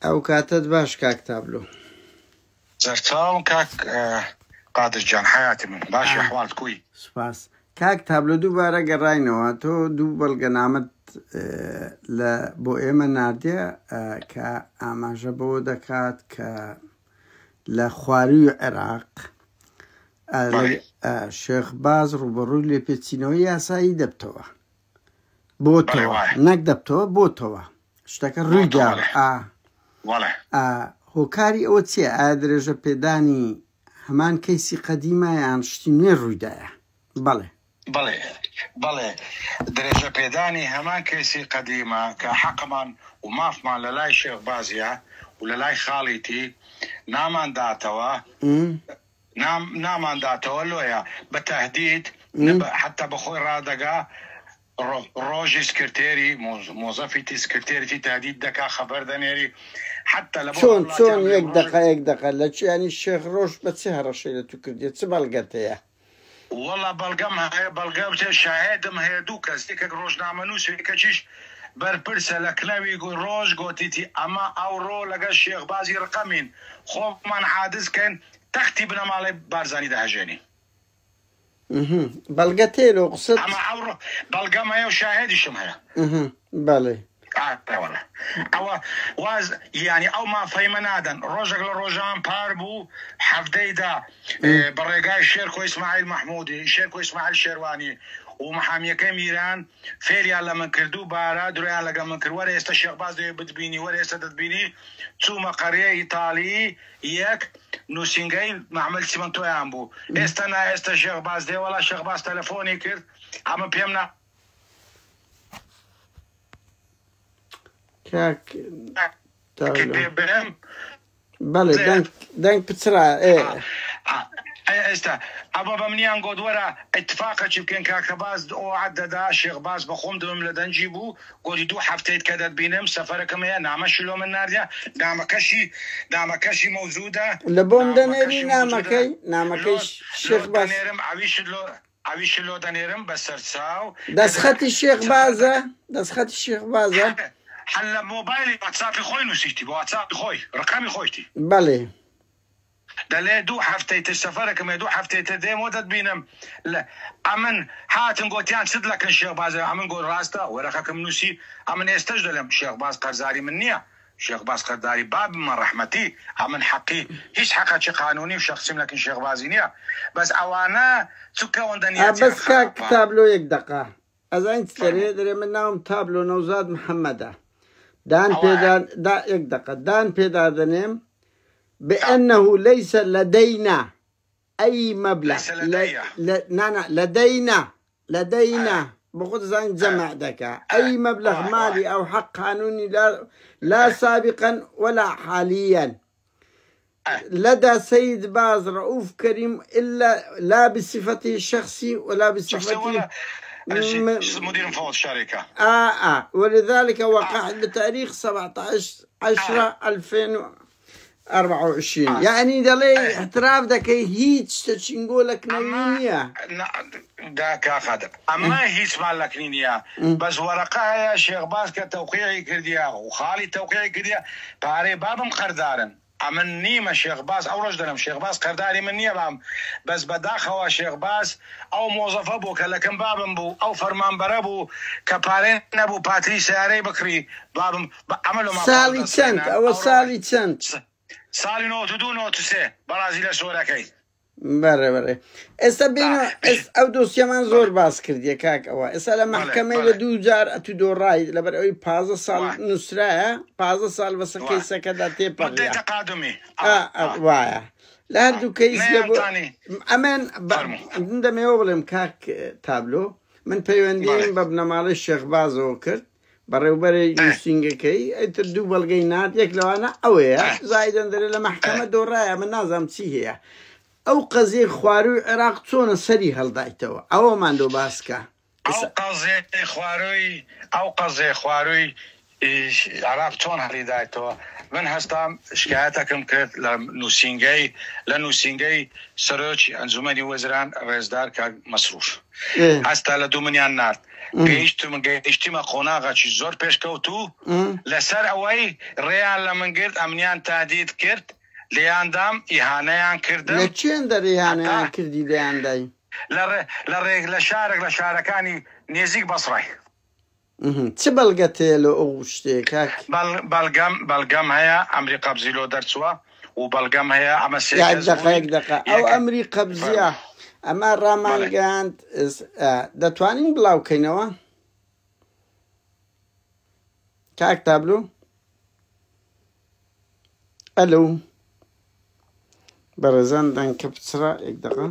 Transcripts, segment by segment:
ئەو کاتت باش کاک تابلۆ. زەرچاوم کاک قادرجان حیاتی من باشی ئەحواڵت کوی؟ سوپاس. کاک تابلۆ دووبارە گەڕاینەوە تۆ دوو بەڵگەنامەت بۆ ئێمە ناردێ کە ئاماژە بەوە دەکات کە لە خواروی عێراق شێخ باز ڕوبەڕووی لێپێچینەوەی یاسایی دەبتەوە بۆتەوە نەک دەبتەوە بۆتەوە شتەکە ڕووی داوە. هۆکاری ئەوە چییە؟ ئایا درێژە پێدانی هەمان کەیسی قەدیمایان شتی نوێ ڕوویدایە؟ بەڵێ بەڵێ درێژە پێدانی هەمان کەیسی قەدیمە کە حەقمان و مافمان لە لای شێخ بازیە و لە لای خاڵیتی نامانداتەوە لۆیە بە تەهدید حتا بەخۆی ڕادەگا ڕۆژی سکرتێری مۆزەفیتی سکرتێریتی تهدید دەکا خەبەر دەنێری حتا لە چۆن یەک دقە لە چیانی شێخ ڕۆژ بە چه هەڕەشەی لە تو کردێت چ بەڵگەتەیە؟ وەڵا بەڵگەم هەیە بەڵگە بچێ شاهێدم هەیە دوو کەس یەکێک ڕۆژنامەنووسی کەچیش بەرپرسە لە کلەوی ڕۆژ گۆتیتی ئەمە ئەوڕۆ لەگەڵ شێخ بازی ڕقەمین خۆمان حادثکەن تەختی بنەماڵی بارزانی داهژێنی بەڵگە تێلۆ قسەت ئەمە ئەوڕۆ بەڵگەم هەیە و شاهێدیشم هەیە. بەڵێ ئەوە واز یعنی ئەو مافەیمە نادەن ڕۆژێک لە ڕۆژان پار بوو هەفتەیدا بە ڕێگای شێرکۆ ئیسماعیل مەحموودی شێرکۆ ئیسماعیل شێروانی و محامیەکەی میران فێریان لە من کردو بارا درویان لەگە من کرد وەرە ئێستا شێخ باز دەوێ بتبینی وەرە ئێستا دەتبینی چوومە قەریە ئیتالی یەک نووسینگەی محمەد سیمەنتۆیان بوو ئێستا نا ئێستا شێخ باز دێ وەڵا شێخ باز تەلەفۆنی کرد ئەمە پێم نا بەڵێ دەنگ پچرا ئێستا ئەمە بە منیان گۆت وەرە ئەتفاقەکی بکەن کاکە باز ئەوعەت دەدا شێخ باز بە خۆم دەوم لە دەنجی بوو گۆری دوو هەفتەیت کە دەتبینم سەفەرەکەم هەیە نامەشی لۆ من ناردە نامەکەشی مەوجودە لە بۆم دەنێری نامەکەی شێخ باز ئەویش لۆ دەنێرم بە سەرچاو دەستخەتی شێخ بازە هەل لە مۆبایلی واتساپی خۆی نووسیتی بۆ واتساپی خۆی ڕقامی خۆیتی بەڵێ دەلێ دوو هەفتەیتر سەفەرەکەم دوو هەفتەیتر دێمەوە دەتبینم ئەمن هاتن گۆتیان چت لەکەن شێخ بازە ئەمن گۆ ڕاستە وەرەقەکەم نووسی ئەمن ئێستش دەلێم شێخ باز قەرزاری من نییە شێخ باز قەرداری باب من ڕەحمەتی ئەمن حەقی هیچ حەقەکی قانونی و شەخسیم لەکن شێخ بازی نییە بەس ئەوانە چکەوەندە نیە بەس کاک تابلۆ یەک دقا ئەزان دەرێ من ناوم تابلۆ نەوزاد محەممەدە دان پێدا دەنێم بأنه ليس لدينا أي مبلغ لدينا بخود زين جمع دكا أي مبلغ مالي أو حق قانوني لا سابقا ولا حاليا لدى سيد باز رؤوف كريم إلا لا بصفته الشخصي ولا بصفته مدير مفوض الشركة ولذلك وقع بتاريخ 17/10/2024 يعني دلي اعتراف دكي هيج تشينقولك نينيا داك اخذ اما هيج مالك نينيا بس ورقه يا شيخ باز كتوقيعي كرديا وخالي توقيعي كرديا باري بابم قردارن ئەمن نیمە شێخ باز ئەو ڕۆژ دەنم شێخ باز قەرداری من نییە بام بەس بەداخەوە شێخ باز ئەو مۆزەفە بوو کە لەکەم بابم بوو ئەو فەرمانبەرە بوو کە پارێن نەبوو پاتری سیارەی بکڕی بابم ئەمە ساڵی چەند ئەوە ساڵی چەند ساڵی 92-93 بەڕازی لە سۆرەکەی بەڕێ ئێستا بینە ئەو دۆسیەمان زۆر باس کردیە کاک ئەوە ئێستا لە مەحکەمەی لە دوو جار ئەتو دۆڕای لەبەر ئەوی 15 ساڵ نووسرایە 15 ساڵ بەسەر کەیسەکەدا تێپەڕیە وایە لە هەردوو کەیس ئەمێن دەمێوە بڵێم کاک تابلۆ من پەیوەندیم بە بنەماڵی شێخ بازەوە کرد بەڕێوبەری نووسینگەکەی ئەیتر دوو بەڵگەی نات یەک لەوانە ئەوەیە زایدەن دەرێ لە مەحکەمە دۆڕایە من نازانم چی هەیە ئەو قەزیە خواروی عێراق چۆنە سەری هەڵدایتەوە ئەوەمان دۆ باسکە ئەو قەزێ خواروی عراق چۆن هەڵیدایتەوە من هستم شکایتکم کرد لنوسینگی سروچ انجمنی وزران رئیسدار که مصروف هست لدو منیان نرد گیشتیم قناغه چی زور پیش کوتو لسر اوی ریان لمنگرد امنیان تهدید کرد لیان دام ایهانیان کردم لچین در ایهانیان کردی لیان دای لشارکانی نزیک بصرای چه بەڵگەتەیە لە ئەو شتێ کاک؟ بەڵگەم هەیە ئەمری قەبزی لۆ دەرچووە و بەڵگەم هەیە ئەمە دقە ئەو ئەمری قەبزیە ئەمە ڕامانگەاند دەتوانین بڵاوکەینەوە؟ کاک تابلو؟ ئەلو بەڕێزان دەنکە بچرا یەک دقە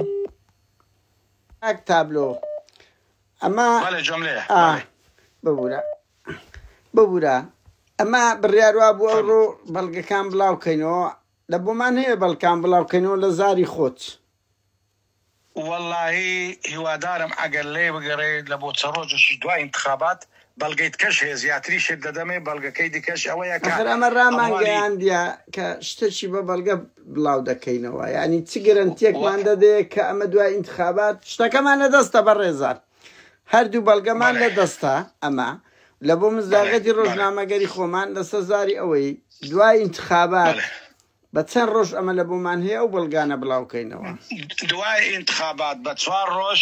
کاک تابلۆ ئەمە ببوورە ئەمە بڕیاروا بوو ئەوڕۆ بەڵگەکان بڵاوکەینەوە لە بۆمان هەیە بەڵکان بڵاوکەینەوە لە زاری خۆت واللهی هیوادارم ئەگەر لێ بگەڕێ لە بۆ چەڕۆژێکی دوای انتخابات بەڵگەیت کەش هەیە زیاتری شت دەدەمێ بەڵگەکەی دیکەش ئەوەیە کە ئەمە ڕامانگەیاندیە کە شتێکی بە بەڵگە بڵاو دەکەینەوە یعنی چ گەرەنتیەکمان دەدەیە کە ئەمە دوای انتخابات شتەکەمان لەدەستە بەڕێزار هەردوو بەڵگەمان لەدەستە ئەمە لە بۆ مزداغەتی ڕۆژنامەگەری خۆمان لەسەر زاری ئەوەی دوای انتخابات بە چەند ڕۆژ ئەمە لە بۆمان هەیە ئەو بەڵگانە بڵاوکەینەوە دوای انتخابات بە 4 ڕۆژ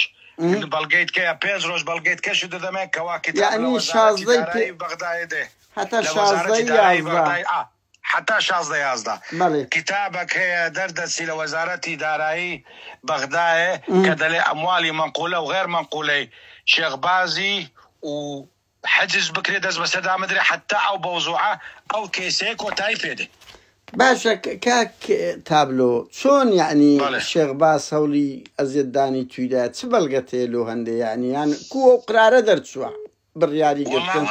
بەڵگەیت کەیە 5 ڕۆژ بەڵگەیت کەشی دەدەمێت کەوا یعنی 16 بەغدای دێ هەتا 16 حتى 16 كتابك هي دردسي لوزارة دارائي بغداد كدلي أموالي منقولة وغير منقولة شيخ بازي وحجز بكري دز بس هذا مدري حتى أو بوزوعة أو كيسيك وتايفيدي باشا كاك تابلو شون يعني الشيخ باز هولي أزيداني تويدات سبلغتي له هندي يعني كو قرار درتشوا بالريالي قلتن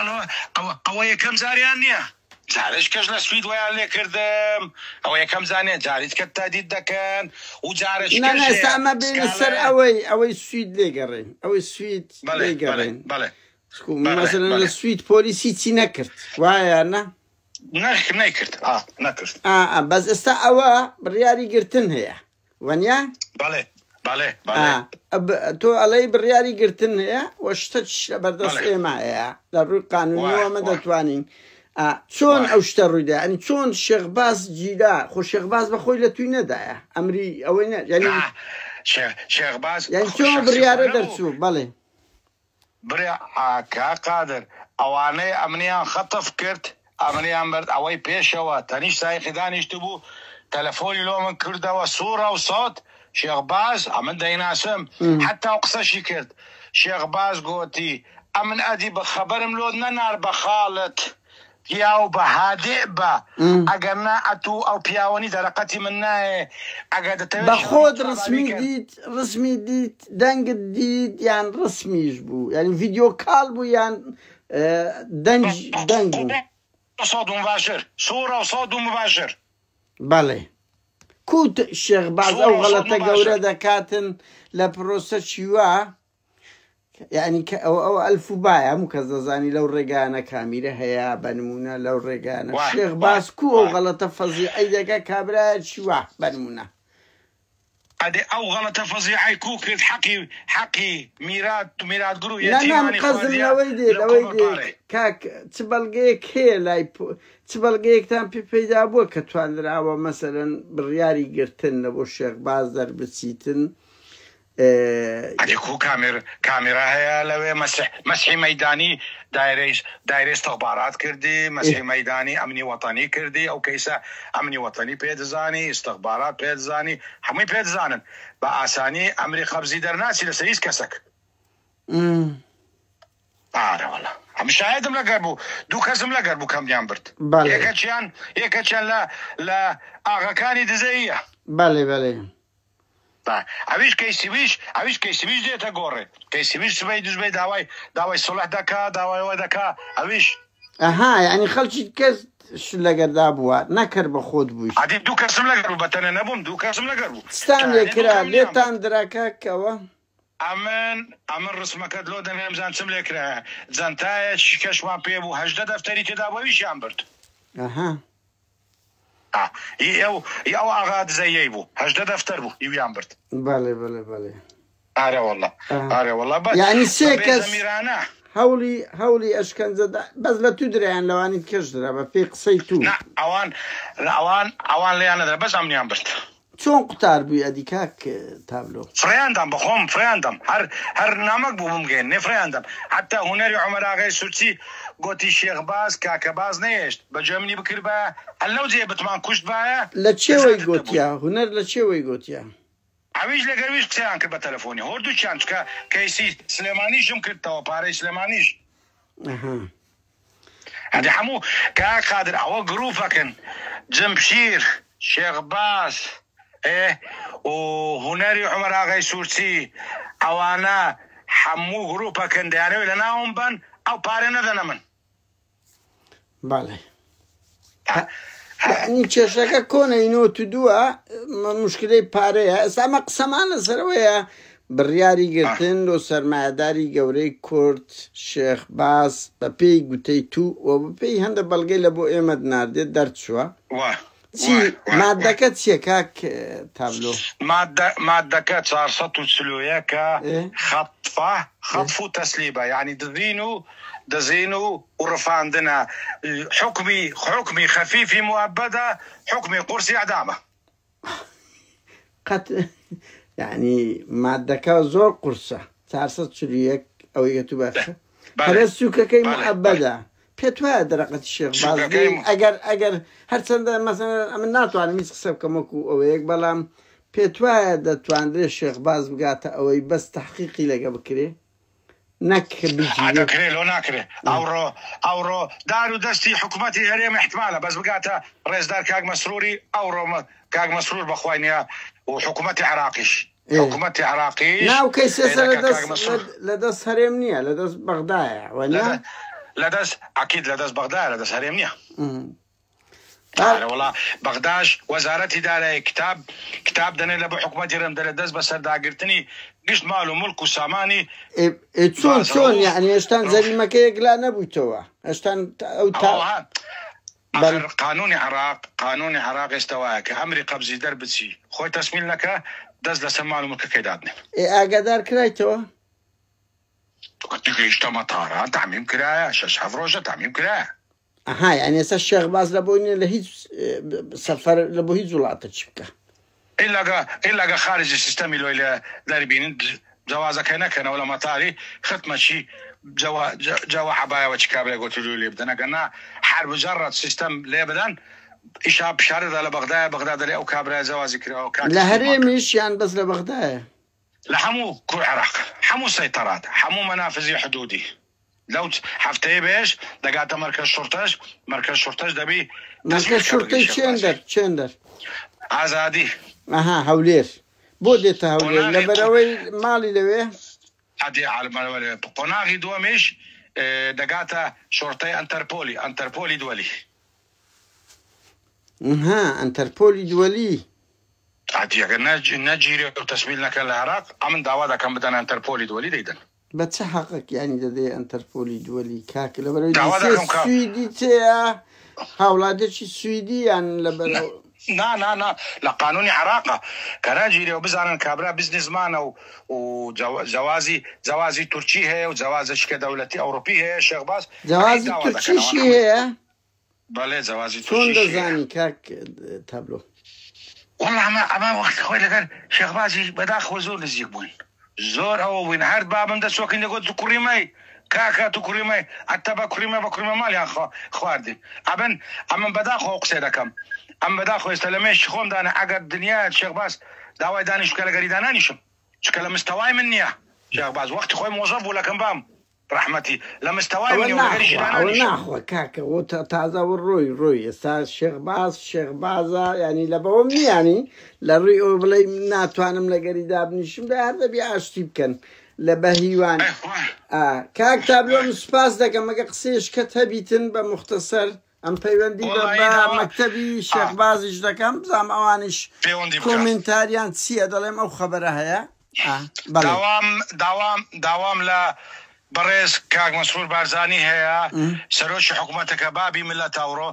قوية كم زاريانية جارش كش لسويد ويا لي كردم او يكم زاني جاريت كتاديد دكان وجارش لا لا سامع بين السر اوي السويد لي قرين اوي السويد لي قرين بله مثلا السويد بوليسي تي نكرت واي انا نكرت نكرت بس استا اوا برياري قرتن هي ونيا بله تو علي برياري قرتن هي واشتش بردس ايه معايا للروي قانوني وما دتوانين چۆن ئەو شتە ڕوویدا ئەنی چۆن شێخباز جیدا خۆ شێخباز بەخۆی لە توی نەدایە ئەمری ئەوەی شێخباز چۆن بڕیارە دەرچوو بەڵێ برێ قادر ئەوانەی ئەمنیان خەتەف کرد ئەمنیان برد ئەوەی پێشەوە تەنیش سایقی دانیشت بوو تەلەفۆنی لۆ من کردەوە سوورە و سۆت شێخباز ئەمن دەیناسم حتا و قسەشی کرد شێخباز گوتی ئەمن ئەدی بە خەبەرم لۆ نەنار بە خاڵت ياو بهادئ با اگر نه اتو او پیاونی درقتی من نه اگر بخود رسمی دید دنگ دید يعني رسميش بو يعني فيديو كال بو يعني دنج بو صوت مباشر صورة وصوت مباشر بله كوت الشيخ بعض او غلطة قورة دكاتن لبروسة شيوا يعني أو ألف بايع مكززاني لو رجعنا كاميرا هيا بنمونا لو رجعنا الشيخ باس كو غلطة فظيعة إذا كابرا شوا بنمونا هذه أو غلطة فظيعة كو كرد حقي ميراد قرو يتيماني لا قصدم لويدي كاك تبلغيك هي لاي تبلغيك تام بيدا بو كتوان دراوا مثلا بالرياري قرتن لبو الشيخ باس در بسيتن أديكو كاميرا هي لو مسحي ميداني دايرة استخبارات كردي مسحي ميداني أمني وطني كردي أو كيسا أمني وطني بيدزاني استخبارات بيدزاني همي بيدزانن بأساني أمري قبزي درناسي لسريس كسك والله مش شاهدم لقربو دو كسم لقربو كم جنبرت يكتشان لا آغا كاني دزية بله اویش کیسیویش دیتا گوره کیسیویش سبای دوزبای داوای صلح دکا داوای دکا اویش يعني خلشي كز شو لقردا بوا نكر بخود بوش عادي دو كسم لقربو بتانا نبوم دو كسم لقربو استعمل كرا ليتان دراكا كوا امن رسمك لو دنيم زان سم لكرا زانتاي كشما بيبو 18 دفتري تداوي شامبرت ئەو ئاغا دزەیەی بوو 18 دەفتەر بوو یویان برد. بەڵێ بەڵێ بەڵێ ئارێ وەڵڵا ئارێ وەڵڵا یعنی سێ کەس میرانە هەوڵی ئەشکەنجەدا بەس لە تو درایان لەوانی کەشدرا بە پێی قسەی تو ئەوان لێیان نەدرا بەس ئەمنیان برد. چۆن قوتار بووی ئەدی کاک تابلۆ؟ فریاندەم بەخۆم فریاندەم هەر نامەک بوو بمگەین نێ فریاندەم حتا هونەری عومەر ئاغای سوورچی گوتی شێخباز کاکەباز نەهێشت بەجێ منی بکرد بە هەر لەو جێ بتمان کوشت بایە لە چێوەی گوتیا هونەر لە چێوەی گوتیا ئەویش لەگەرویش قسەیان کرد بە تەلەفۆنی هەردووچیان چکە کەیسی سلێمانیشم کردەوە پارەی سلێمانیش هەدی هەموو کاک قادر ئەوە گروپەکن جەمشیر شێخباز و هونەری عومەر ئاغای سوورچی ئەوانە هەموو گروپەکەن دەیانەوێت لە ناوم بن ئەو پارە نەدەنە من. بەڵێ یعنی کێشەکە کۆنەینەوە تو دووە مشکلەی پارەیە ئێستا ئەمە قسەمان لەسەرەوەیە بڕیاری گرتن و سەرمایەداری گەورەی کورد شێخباز بە پێی گوتەی تو و بە پێی هەندە بەڵگەی لە بۆ ئێمە ناردێت دەرچووە چی مادەکە چییە کاک تابلۆ؟ مادەکە 440 کە خەطف و تەسلیبە یعنی دزین و ڕفاندنە حکمی خەفیفی مؤبەدە حکمی قورسی ئەعدامە. یعنی مادەکە زۆر قورسە 441 ئەوەی تو باشە هەرە سووکەکەی مؤبەدە پێت وایە دەرەقەتی شێخباز ئەگەر هەرچەندە مەسەڵەن ئەمە ناتوانم هیچ قسە بکەم وەکو ئەوەیەک بەڵام پێت وایە دەتوانرێت شێخباز بگاتە ئەوەی بەس تەحقیقی لەگە بکرێ نەکرێ لۆ ناکرێ ئەوڕۆ دار و دەستی حکوومەتی هەرێم احتمالە بەس بگاتە ڕێزدار کاک مەسرووری ئەوڕۆ کاک مەسروور بەخواینە و حکوومەتی عراقیش حکوومەتی عراقیش ناو کەیسێسە لەدەست هەرێم نییە لەدەست بەغدایە لەدەست ئەکید لەدەست بەغدایە لەدەست هەرێم نییە. وڵا بەغداش وەزارەتی دارایی کتاب دەنێت لە بە حکوومەتی رەم دەرێت دەست بە سەرداگرتنی گشت ماڵ و ملک و سامانی چۆن یعنی هێشتان زەریمەکەیەک لا نەبوویتەوە هێشتان قانونی عراق ئێستاوایە کە ئەمری قەبزی دەربچی خۆی تەسمیل نەکە دەست لەسەر ماڵ و ملکەکەی دادنێ. ئاگادار کرایتەوە؟ گەیشتە مەتارە تامیم کرایە 6 ڕۆژە تامیم کرایە. ئەها یعنی ئێستا شێخباز لە بۆ لە هیچ سەفەر لە بۆ هیچ وڵاتە چی بکە ئێلاگە خارجی سیستەمی لۆی لە دەربینن جوازەکەی نەکەنەوە لە مەتاری ختمەچی جەوە حەبایەوە چ کابرای گۆتوری لێ بدەن ئەگەنا هەر بجەڕەت سیستەم لێ بدەن ئیشا پشارەدا لە بەغدایە دەرێ ئەو کابرای جوازی کراوە لە هەرێمیش یان بەس لە بەغدایە لە هەموو کوڕ عێراق هەموو سەیتەرات هەموو مەنافزی حدودی لەو هەفتەیە بێش دەگاتە مەرکەز شورتەش دەبی مەرکەز شورتەی چێندەر ئازادی ئەها هەولێر بۆ دێتە هەولێر لەبەرەوەی ماڵی لەوێ قۆناغی دووەمیش دەگاتە شۆرتەی ئەنتەرپۆلی دووەلی ئەنتەرپۆلی دووەلی ئەگەر نەگیری و تەسمیل نەکەن لە عێراق ئەمن داوا دەکەم بدەن ئەنتەرپۆلی دووەلی دەیدەن بە چه حەقێک یانی دەدەی ئەنتەرپۆلی دووەلی کاک لەبەرەوەی سویدی تێە هاوڵاتێکی سویدی یان لەبەرەوە نا لە قانونی عراقە کە ناگیری و بزانن کابرا بیزنسمانە و جوازی تورکی هەیە و جوازشکە دەوڵەتی ئەوروپی هەیە شێخباز جوازی تورکیشی هەیە بەڵێ جوازی چۆن دەزانی کاک تابلۆ وەڵڵا ئەمە وەختی خۆی لەگەر شێخبازی بەداخەوە زۆر نزیک بووین زۆر ئەوە بووین هەر بابم دەچۆکین دەگوت تو کوڕیمەی کاکە تو کوڕیمەی ئەتە بە کوڕیمە مالیان خواردین ئەمن بەداخەوە قسەی دەکەم ئەم بەداخۆ ئێستا لە مێشی خۆمدانە ئەگەر دنیا شێخباز داوای دانیشتکە لە گەریدانانیشم چکە لە مستەوای من نییە شێخباز وەختی خۆی مۆزەف بوو لەکەم بام ڕەحمەتی لە مستەوای من ناخوا کاکە وە تازە ڕۆی ئێستا شێخبازە ینی لە بەوەم نیانی لە ڕووی ئەو بڵێ ناتوانم لە گەریدا بنیشم دا هەر دەبی ئاشتی بکەن لە بەهیوان کاک تابلۆ سوپاس دەکەم ئەگە قسەیشکە هەبیتن بە مختصەر ئەم پەیوەندی بە مەکتەبی شێخبازیش دەکەم بزانم ئەوانش کۆمنتاریان چییە دەڵێم ئەو خەبەرە هەیە داوام لە بەڕێز کاک مەسرور بارزانی هەیە سەرۆکی حکوومەتەکە بابی ملەت ئەوڕۆ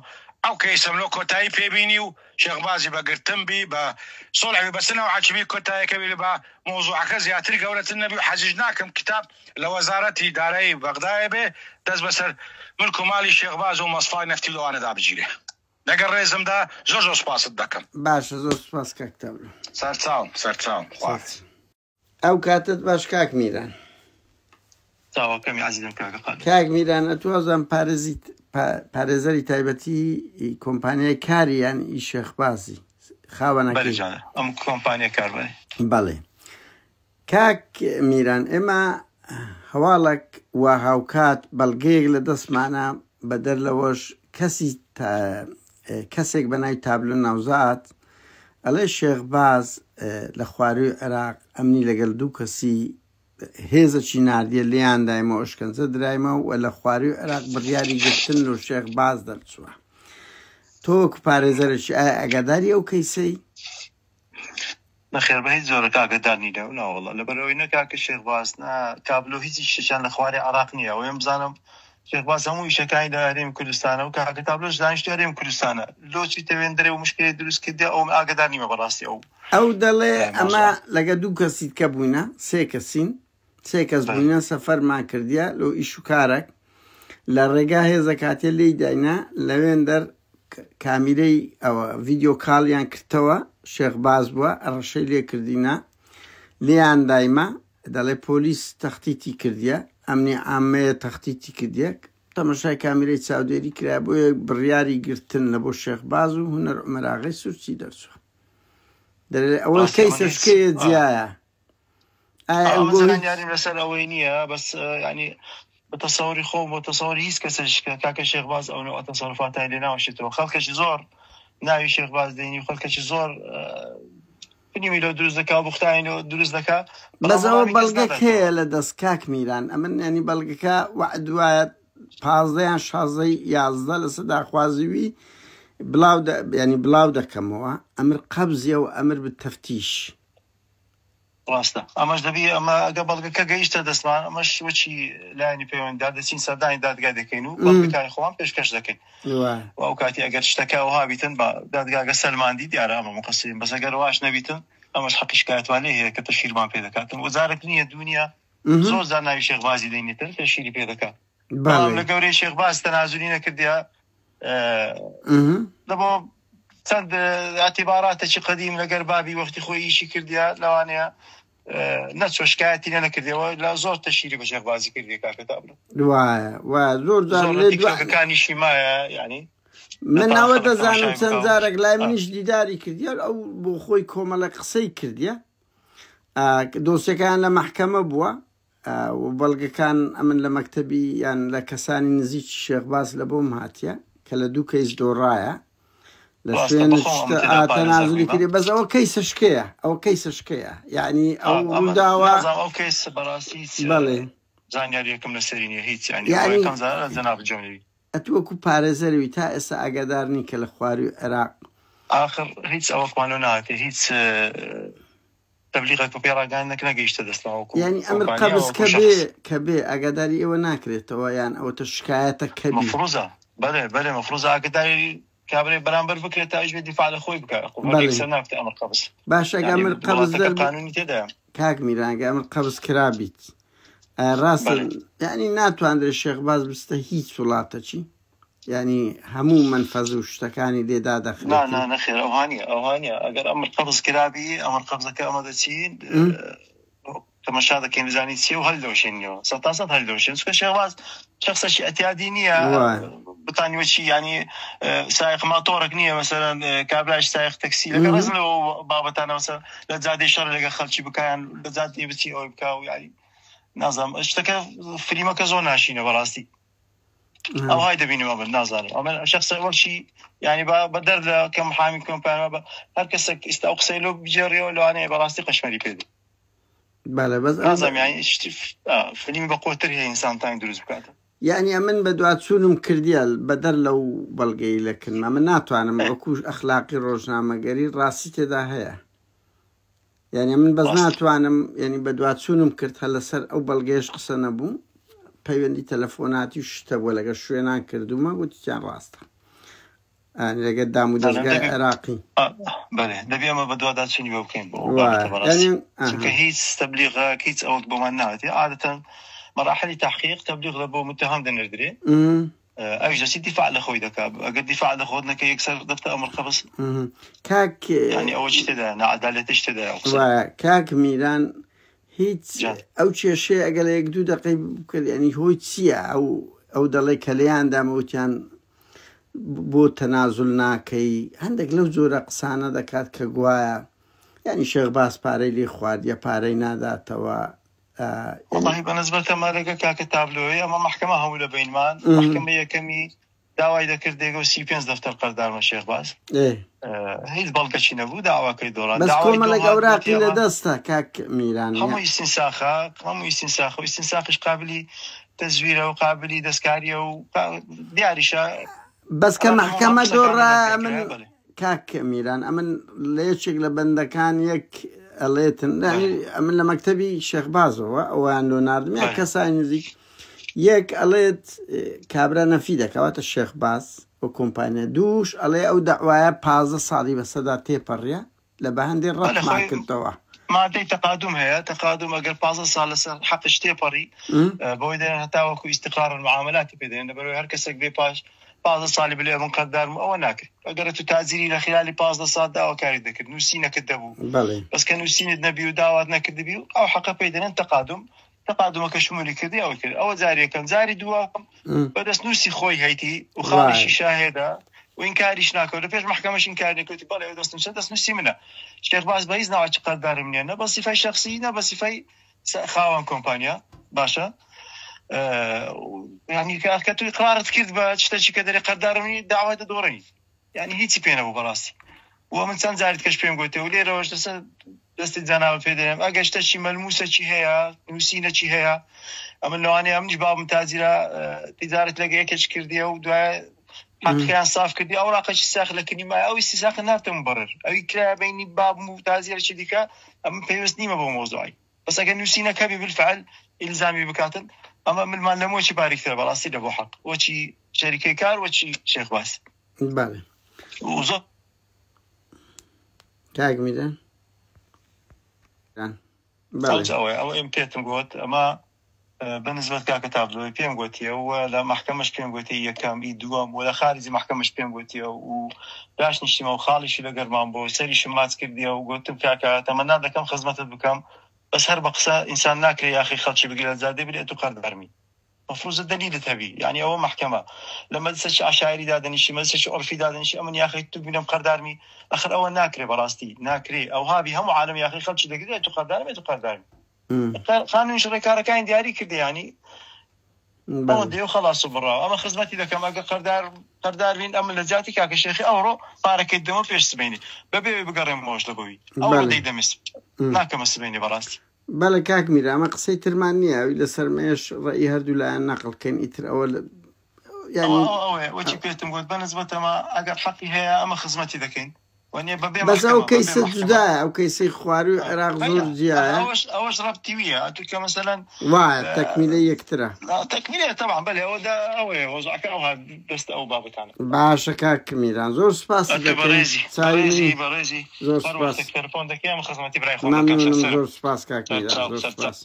او كيسم لو كوتاي بيبينيو شيخ بازي بقرتم بي بصلح بس انا وعجبي كوتاي كبير با موضوع كذا تري قولة النبي وحججناكم كتاب لوزارة إدارة بغداد به دز بسر ملكو مالي الشيخ باز ومصفاي نفتي له انا دا بجيله دقر ريزم دا زوجو سباس الدكم باش زور سپاس کاک تەبلو سەرچاوم ئەو کاتت باش کاک میران چاوەکەمی عەزیزم کاک میران ئەتوازم پارێزەری تایبەتی کۆمپانیای کاریان ئی شێخبازی خاوەنەکەی ئەم کۆمپانیای کاربەری بەڵێ کاک میران ئێمە هەواڵێک وا هاوکات بەڵگەیەک لە دەستمانە بەدەر لەوەش کەسێک بەناوی تابلۆ ناوزات ئەڵێ شێخباز لە خواروی عێراق ئەمنی لەگەڵ دوو کەسی هێزەکی ناردیە لێیان دایمەوە ئەشکەنجە درایمەوە و لە خواروی عێراق بڕیاری گرتن و شێخباز دەرچووە تۆ وەکو پارێزەرێکی ئایا ئەگاداری ئەو کەیسەی بەخێر بە هیچ جۆرە ئاگادار نینە و ناوەڵە لەبەرەوەی نەکا کە شێخباز تابلۆ هیچی شتیان لە خواری عێراق نییە و ێم بزانم شێخباز هەموو ئیشەکانی لە هەرێمی کوردستانە و کاکە تابلۆش دانیشتوی هەرێمی کوردستانە لۆچی تەوێن دەرێ و مشکلی دروست کردێ ئەو ئاگادار نیمە بەڕاستی ئەو دەڵێ ئەمە لەگە دوو کەسیت کە بووینە سێ کەسین سێ کەس بووینە سەفەرمان کردیە لۆ ئیش و کارێک لە ڕێگا هێزە کاتێ لێی داینە لەوێن دەر کامیرەی ئەوە ڤیدیۆ کاڵیان کردەوە شێخباز بووە ئەڕەشەی لێ کردینە لێیان دایمە دەڵێ پۆلیس تەختیتی کردیە ئەمنی عامەیە تەختیتی کردیەک تەمەشای کامیرەی چاودێری کرا بۆیە بڕیاری گرتن لە بۆ شێخباز و هونەر عومەراغی سوورچی دەرچووە ئەوە کەیسە شکەیە جیایە ئایا لەسەر ئەوەی نییە بەس ینی بە تەسەوری خۆم بۆ تەسەوری هیچ کەسەش کاکە شێخباز ئەو تەسەڕفاتای لێ ناوەشێتەوە خەڵکەشی زۆر ناوی شێخباز دەینی خەڵکەشی زۆر فنیمی لۆ دروست دەکا بوختاینەوە دروست دەکا بەزەوە بەڵگەک هەیە لە دەست کاک میران ئەمن ینی بەڵگەکە وعدوایە 15 16 11 لە سەداخوازیوی ینی بڵاو دەکەمەوە ئەمر قەبزیە و ئەمر بتەفتیش ڕاستە ئەمەش دەبی ئەمە ئەگە بەڵگەکە گەیشتە دەستمان ئەمەش وەچی لایانی پەیوەندیدا دەچین سەردانی دادگا دەکەین و بەڵگەکانی خۆمان پێشکەش دەکەین و ئەو کاتی ئەگەر شتەکە ئەوها بیتن بە دادگاگە سەلماندی دیارە ئەمە مقەسرین بەس ئەگەر واش نەبیتن ئەمەش حەقی شکایەتوان لێ هەیە کە تەشیرمان پێ دەکاتن وەزارەت نییە دنیا زۆر زار ناوی شێخبازی دەینێتن تەشیری پێ دەکات لە گەورەی شێخباز تەنازولی نەکردیا لەبۆ چەند ئەتیباراتێکی قەدیم لەگەر بابی وەختی خۆی ئیشی کردیا لەوانەیە نەچۆ شکایەتی لێ نەکردەوە لە زۆر تەشیری بە شێخبازی کردی کاکە تابلۆ وایە زۆر کاکەکانیشی مایە ینی منەوە دەزانم چەند جارێک لای منیش دیداری کردیە ئەو بۆ خۆی کۆمەڵە قسەی کردیە دۆسیەکان لە مەحکەمە بووە و بەڵگەکان ئەمن لە مەکتەبی یان لە کەسانی نزیک شێخباز لە بۆم هاتیە کە لە دوو کەیس دۆڕایە لە شوێن تەنازولی کردی بەس ئەوە کەیسە شکەیە ئەوە کەیسە شکەیە یعنی ئەو ڕووداوە ئەو کەیس بەڕاستی بەڵێ زانیاریەکەم لەسەری نییە هیچ ینی جەناب جۆنێوی ئەتوەکو پارێزەروی تا ئێستا ئاگادارنی کە لە خواروی عێراق آخر هیچ ئەوەکمانۆ ناکە هیچ تبلیغێک و پێڕاگەیاندێک نەگەیشتە دەستەوە ینی ئەمر قەبز کە بێ ئاگاداری ئێوە ناکرێتەوە یان ئەوتە شکایەتە کەبی مەفروزە بەڵێ مەفروزە ئاگاداری کابرای بەرامبەر بکرێت تا ئەوش دیفاع لە خۆی بکات ناکتە ئەمر قەبز باش ئەمر قەبز قانونی تێدایە کاک میرانگە ئەمر قەبز کرابیت ڕاستە ینی ناتوانرێت شێخباز بستە هیچ وڵاتەچی ینی هەموو منفەز و شتەکانی لێدا دەخرێت نەخێر ئەوهانیە ئەگەر ئەمر قەبز کرابی ئەمر قەبزەکە ئەمە دەچین تەماشا دەکەین بزانین چی و هەڵدەوشێنەوە 100% هەڵدەوشێن چونکە شێخباز شخصێکی ئەتیادی نییە بتانی وەچی ینی سایق ماتۆڕێک نییە مەسەلەن کابراش سایق تەکسی لەگە ڕێزن لەوە بابەتانە مەسەلەن لە جادەی شەڕ لەگە خەڵکی بکایان لە جادەی بچی ئەوی بکا و ینی نازانم شتەکە فلیمەکە زۆر ناشینە بەڕاستی ئەوهای دەبینەوە بن نازانم ئەمە شخص وەکشی ینی بە دەر لە کەم حامی کۆمپانیا بە هەر کەسێک ئێستا ئەو قسەی لۆ بجێڕیەوە لەوانەیە بەڕاستی قەشمەری پێ فیلمی بە قوتر هەیە ئینسان تاین دروست بکاتە یعنی ئەمن بە دواتچوونم کردیە بەدەر لەو بەڵگەی لەکردمە من ناتوانم وەکو ئەخلاقی ڕۆژنامەگەری ڕاستی تێدا هەیە یعنی من بەس ناتوانم ینی بە دواتچوونم کرد هە لەسەر ئەو بەڵگەیش قسە نەبوو پەیوەندی تەلەفۆناتی شتە بووە لەگە شوێنان کردومە گوتیان ڕاستە لەگەڵ دام و دەستگای عێراقی بەڵێ دەبێ ئەمە بە دوواداچوونی بۆ بکەین چونکە هیچ تەبلیغ هیچ ئەوەت بۆمان ناوێت عادەتەن مراحلی تحقیق تەبلیغ لە بۆ متهم دەنێردرێ ئەویش دەچی دیفاع لە خۆی دەکات ئەگەر دیفاع لە خۆت نەکەی یەکسەر دەفتە ئەمر قەبس کاک ینی ئەوە چی تێدایە نەعەدالەتیش تێدایە کاک میران هیچ ئەو کێشەیە ئەگەر لە 1-2 دقەی بکرد ینی هۆی چییە ئەو دەڵێ کە لەیاندامەوتیان بۆ تەنازل ناکەی هەندێک لەو جۆرە قسانە دەکات کە گوایە ینی شێخباز پارەی لێ خوارد یا پارەی ناداتەوە والله بەنسبەتە مالەکە کاکە تابلۆی ئەمە محکەمە هەموو لە بینمان محکەمە یەکەمی داوای دەکرد دێگە و 35 دەفتەر قەردارمە شێخباز هیچ بەڵگەچی نەبوو داواکەی دۆڕان بەس کۆمەڵێک ئەوراقی لەدەستە کاک میران هەموو ئیستینساخش قابلی تەزویرە و قابلی دەستکاریە و دیاریشە بەس کە محکەمە دۆڕا من کاک میران ئەمن لە یەکێک لە بەندەکان یەک ئەڵێتن ئەمن لە مەکتەبی شێخبازەوە ئەویان لۆ ناردمە کەسای نزیک یەک ئەڵێت کابرا نەفی دەکەواتە شێخباز بۆ کۆمپانیا دووش ئەڵێ ئەو دەعوایە 15 ساڵی بەسەدا تێپەڕیە لە بە هەندێک ڕەتمان کردەوە مادەی تەقادم هەیە تەقادم ئەگەر 15 ساڵ لەسەر حەقش تێپەڕی بۆی دێن هەتاوەکو ئیستقرار المعاملاتی پێدێن لەبەرەوەی هەر کەسێک بێ پاش 15 ساڵی بلێ من قەردارم ئەوە ناکرد ئەگەر تو تازیری لە خلالی 15 ساڵ داواکاری دەکرد نووسینەکەت دەبوو بەس کە نووسینت نەبی و داوات نەکردبی و ئەو حەقە پێی دێنن تەقادمەکە شمولی کردی ئەوە کرد ئەوە جاری یەکەم جاری دووەم بەدەست نووسی خۆی هەیتی و خاڵیشی شاهێدا و ئینکاریش ناکەوت لە پێش محکەمەش ئینکار نەکردی بەڵێ دەست نووسی منە شێخباز بە هیچ ناوەکی قەردارم نییە نە بە سیفای شەخسی نە بە سیفای خاوەن کۆمپانیا باشە ینی کە توی قرارت کرد بە شتێکی کە دەرێ قەردارمی داوای دەدۆڕێنی ینی هیچی پێ نەبوو بەڕاستی وە من چەند جاریت کەش پێم گوتێ و لێرەوەش دەسە دەستی جاناوە پێ دێنم ئەگەر شتێکی مەلموسەکی هەیە نووسینەکی هەیە ئەمە لەوانەیە ئەمنیش بابم تازیرە تیجارەت لەگە یەکێک کردیە و دوای حەقیان صاف کردی ئەو ڕاقەی ساخ لە کنیمای ئەوی ساخ ناتم بڕر ئەوی کرا بینی بابم و تازیرەکی دیکە ئەمە پێویست نیمە بۆ مۆزوعی بەس ئەگەر نووسینەکە بێ بالفعل ئیلزامی بکاتن ئەمە ملمان لەمۆچی باریکترە بەڕاستی لە بۆ حەق وەچی شەریکەی کار وەچی شێخباز بەڵێ وزۆ کاک میران ئەوە ئێم پێتم گوت ئەمە بەنسبەت کاکە تابلۆی پێم گوتیە و لە محکەمەش پێم گوتی یەکەم ئی دووەم و لە خارجی محکەمەش پێم گوتیە و باش نیشتیمە و خاڵیشی لەگەرمان بۆ سەریشم ماچ کردیە و گوتم کاکە تەمەنا دەکەم خزمەتت بکەم بەس هەر بە قسە ئینسان ناکرێ یاخی خەڵکی بگرێت زادێ بێت و قەردارمی مفروض دلیلت هەبی یعنی ئەوە محکەمە لە مەجلسێکی عشایری دادەنیشی مەجلسێکی عرفی دادەنیشی ئەمن یاخی تو بینم قەردارمی ئەخر ئەوە ناکرێ بەڕاستی ناکرێ ئەو هابی هەموو عالم یاخی خەڵکی دەگرێت تو قەردارمی تو قەردارمی قانونیش ڕێکارەکانی دیاری کردی ینی ئەوە دێ و خەڵاس و بڕاو ئەمە خزمەتی دەکەم ئەگە قەردار بین ئەمە لە جاتی کاکە شێخی ئەوڕۆ پارەکەی دەمە پێش سبینی بەبێ بگەڕێم مۆش لەبەوەی ئەوە دەی دەمەست ناکەمە سبینی بەڕاستی بەڵێ کاک میرا ئەمە قسەی ترمان نییە ئەوی لەسەر مێش ڕێی هەردوو لایەن نەقڵکەین ئیتر ئەوە وەچی پێتم گوت بەنسبەتەمە ئەگەر حەقی هەیە ئەمە خزمەتی دەکەین بەس ئەو کەیسە جودایە ئەو کەیسەی خواری و عێراق زۆر جیایە ئەوەش ڕەبتی ویە ئەتوکە مەسەلەن وایە تەکمیلەی یەکترە تەکمیلەیە تەبعا بەلێ ئەوەیە وەزعەکە ئەوها دەستە ئەو بابەتانە باشە کاک میران زۆر سوپاس بەڕێزی زۆر سوپاس تەلەفۆن دەکەم خزمەتی برای خۆم زۆر سوپاس کاک میران زۆر سوپاس